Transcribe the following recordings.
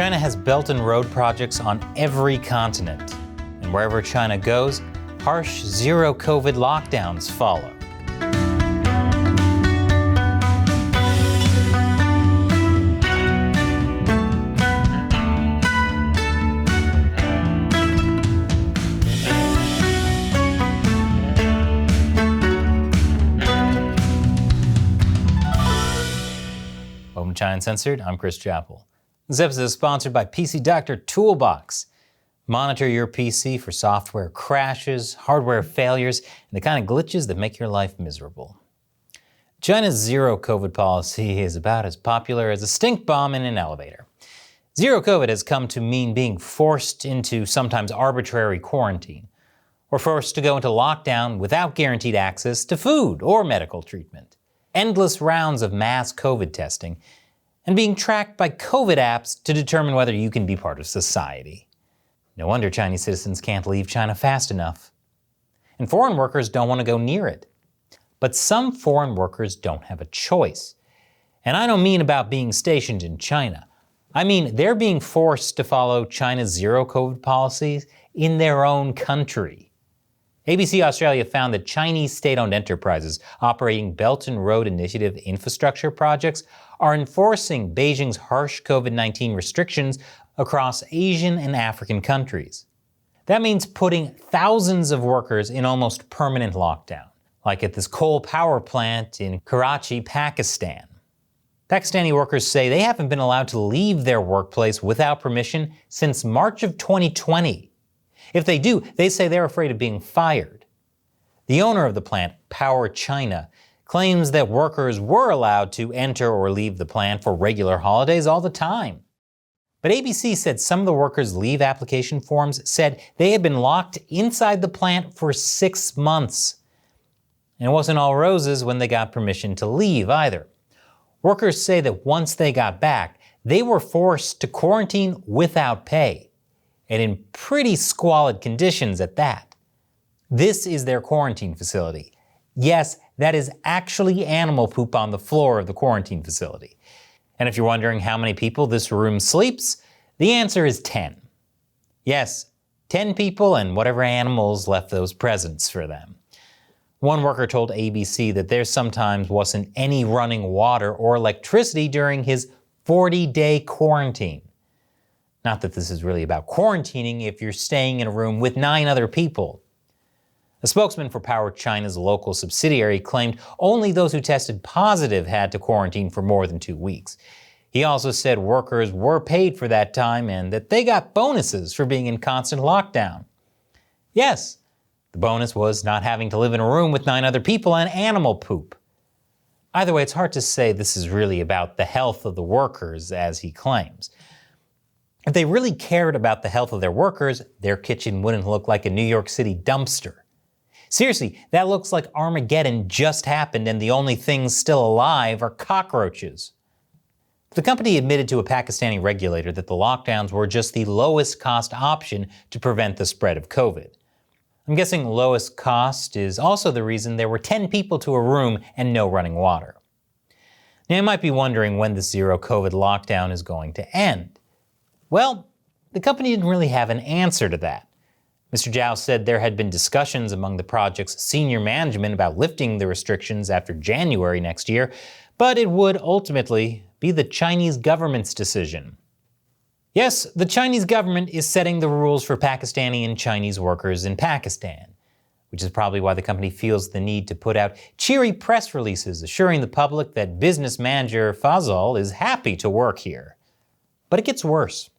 China has Belt and Road projects on every continent, and wherever China goes, harsh zero-COVID lockdowns follow. Welcome to China Uncensored. I'm Chris Chappell. This episode is sponsored by PC Doctor Toolbox. Monitor your PC for software crashes, hardware failures, and the kind of glitches that make your life miserable. China's zero-COVID policy is about as popular as a stink bomb in an elevator. Zero-COVID has come to mean being forced into sometimes arbitrary quarantine, or forced to go into lockdown without guaranteed access to food or medical treatment, endless rounds of mass COVID testing, and being tracked by COVID apps to determine whether you can be part of society. No wonder Chinese citizens can't leave China fast enough. And foreign workers don't want to go near it. But some foreign workers don't have a choice. And I don't mean about being stationed in China. I mean they're being forced to follow China's zero-COVID policies in their own country. ABC Australia found that Chinese state-owned enterprises operating Belt and Road Initiative infrastructure projects are enforcing Beijing's harsh COVID-19 restrictions across Asian and African countries. That means putting thousands of workers in almost permanent lockdown, like at this coal power plant in Karachi, Pakistan. Pakistani workers say they haven't been allowed to leave their workplace without permission since March of 2020. If they do, they say they're afraid of being fired. The owner of the plant, Power China, claims that workers were allowed to enter or leave the plant for regular holidays all the time. But ABC said some of the workers' leave application forms said they had been locked inside the plant for 6 months. And it wasn't all roses when they got permission to leave either. Workers say that once they got back, they were forced to quarantine without pay, and in pretty squalid conditions at that. This is their quarantine facility. Yes, that is actually animal poop on the floor of the quarantine facility. And if you're wondering how many people this room sleeps, the answer is 10. Yes, 10 people and whatever animals left those presents for them. One worker told ABC that there sometimes wasn't any running water or electricity during his 40-day quarantine. Not that this is really about quarantining if you're staying in a room with 9 other people. A spokesman for Power China's local subsidiary claimed only those who tested positive had to quarantine for more than 2 weeks. He also said workers were paid for that time and that they got bonuses for being in constant lockdown. Yes, the bonus was not having to live in a room with 9 other people and animal poop. Either way, it's hard to say this is really about the health of the workers, as he claims. If they really cared about the health of their workers, their kitchen wouldn't look like a New York City dumpster. Seriously, that looks like Armageddon just happened and the only things still alive are cockroaches. The company admitted to a Pakistani regulator that the lockdowns were just the lowest cost option to prevent the spread of COVID. I'm guessing lowest cost is also the reason there were 10 people to a room and no running water. Now you might be wondering when the zero-COVID lockdown is going to end. Well, the company didn't really have an answer to that. Mr. Zhao said there had been discussions among the project's senior management about lifting the restrictions after January next year, but it would ultimately be the Chinese government's decision. Yes, the Chinese government is setting the rules for Pakistani and Chinese workers in Pakistan, which is probably why the company feels the need to put out cheery press releases assuring the public that business manager Fazal is happy to work here. But it gets worse.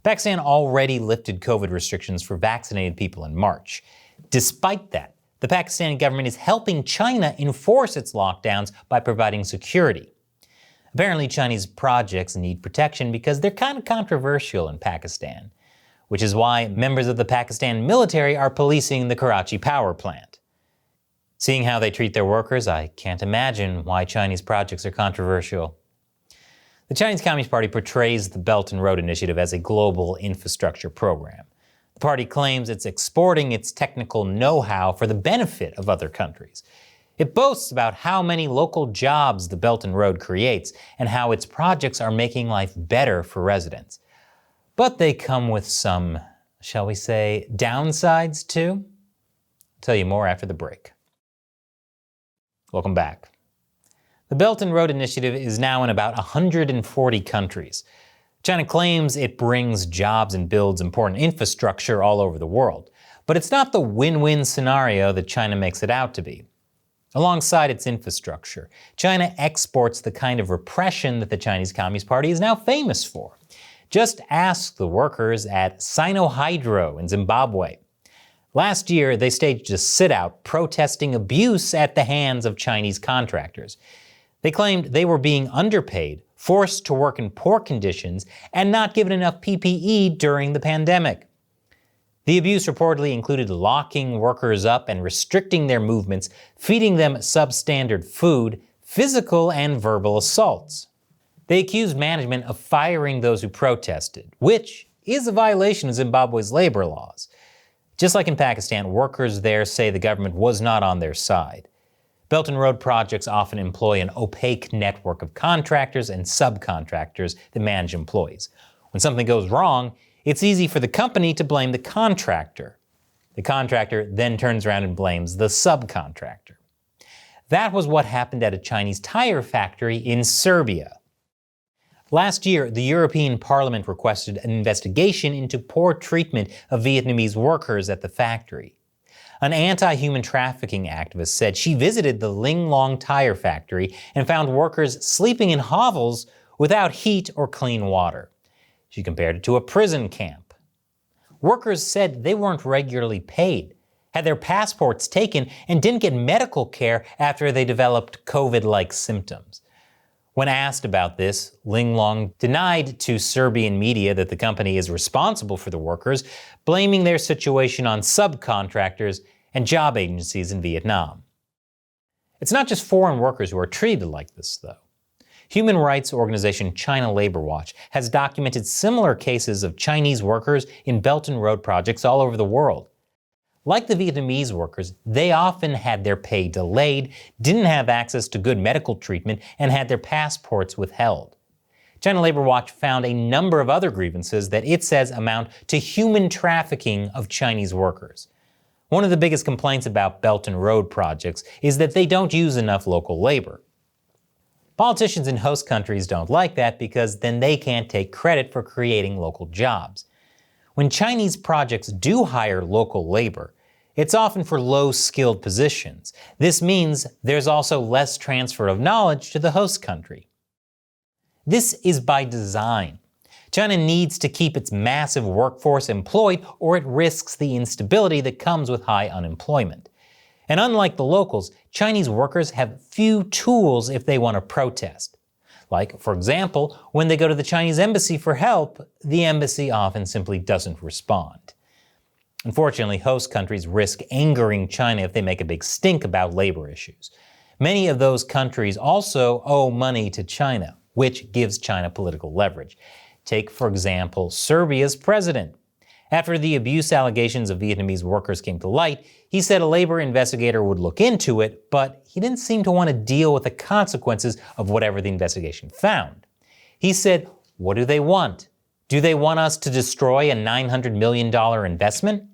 Pakistan already lifted COVID restrictions for vaccinated people in March. Despite that, the Pakistani government is helping China enforce its lockdowns by providing security. Apparently, Chinese projects need protection because they're kind of controversial in Pakistan, which is why members of the Pakistan military are policing the Karachi power plant. Seeing how they treat their workers, I can't imagine why Chinese projects are controversial. The Chinese Communist Party portrays the Belt and Road Initiative as a global infrastructure program. The party claims it's exporting its technical know-how for the benefit of other countries. It boasts about how many local jobs the Belt and Road creates and how its projects are making life better for residents. but they come with some, shall we say, downsides too? I'll tell you more after the break. Welcome back. The Belt and Road Initiative is now in about 140 countries. China claims it brings jobs and builds important infrastructure all over the world. But it's not the win-win scenario that China makes it out to be. Alongside its infrastructure, China exports the kind of repression that the Chinese Communist Party is now famous for. Just ask the workers at Sinohydro in Zimbabwe. Last year, they staged a sit-out protesting abuse at the hands of Chinese contractors. They claimed they were being underpaid, forced to work in poor conditions, and not given enough PPE during the pandemic. The abuse reportedly included locking workers up and restricting their movements, feeding them substandard food, physical and verbal assaults. They accused management of firing those who protested, which is a violation of Zimbabwe's labor laws. Just like in Pakistan, workers there say the government was not on their side. Belt and Road projects often employ an opaque network of contractors and subcontractors that manage employees. When something goes wrong, it's easy for the company to blame the contractor. The contractor then turns around and blames the subcontractor. That was what happened at a Chinese tire factory in Serbia. Last year, the European Parliament requested an investigation into poor treatment of Vietnamese workers at the factory. An anti-human trafficking activist said she visited the Ling Long tire factory and found workers sleeping in hovels without heat or clean water. She compared it to a prison camp. Workers said they weren't regularly paid, had their passports taken, and didn't get medical care after they developed COVID-like symptoms. When asked about this, Ling Long denied to Serbian media that the company is responsible for the workers, blaming their situation on subcontractors and job agencies in Vietnam. It's not just foreign workers who are treated like this, though. Human rights organization China Labor Watch has documented similar cases of Chinese workers in Belt and Road projects all over the world. Like the Vietnamese workers, they often had their pay delayed, didn't have access to good medical treatment, and had their passports withheld. China Labor Watch found a number of other grievances that it says amount to human trafficking of Chinese workers. One of the biggest complaints about Belt and Road projects is that they don't use enough local labor. Politicians in host countries don't like that because then they can't take credit for creating local jobs. When Chinese projects do hire local labor, it's often for low-skilled positions. This means there's also less transfer of knowledge to the host country. This is by design. China needs to keep its massive workforce employed or it risks the instability that comes with high unemployment. And unlike the locals, Chinese workers have few tools if they want to protest. Like, for example, when they go to the Chinese embassy for help, the embassy often simply doesn't respond. Unfortunately, host countries risk angering China if they make a big stink about labor issues. Many of those countries also owe money to China, which gives China political leverage. Take, for example, Serbia's president. After the abuse allegations of Vietnamese workers came to light, he said a labor investigator would look into it, but he didn't seem to want to deal with the consequences of whatever the investigation found. He said, "What do they want? Do they want us to destroy a $900 million investment?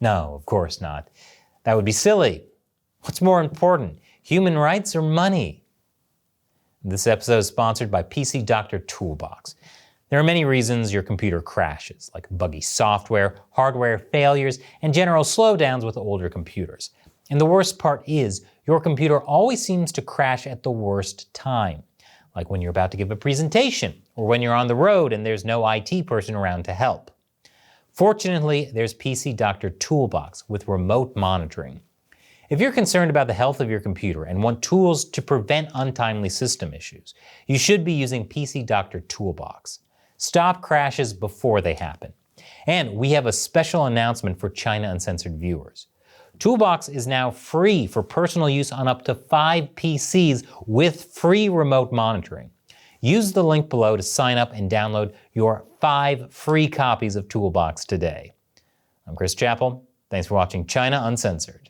No, of course not. That would be silly. What's more important, human rights or money?" This episode is sponsored by PC Doctor Toolbox. There are many reasons your computer crashes, like buggy software, hardware failures, and general slowdowns with older computers. And the worst part is, your computer always seems to crash at the worst time, like when you're about to give a presentation, or when you're on the road and there's no IT person around to help. Fortunately, there's PC Doctor Toolbox with remote monitoring. If you're concerned about the health of your computer and want tools to prevent untimely system issues, you should be using PC Doctor Toolbox. Stop crashes before they happen. And we have a special announcement for China Uncensored viewers. Toolbox is now free for personal use on up to 5 PCs with free remote monitoring. Use the link below to sign up and download your 5 free copies of Toolbox today. I'm Chris Chappell. Thanks for watching China Uncensored.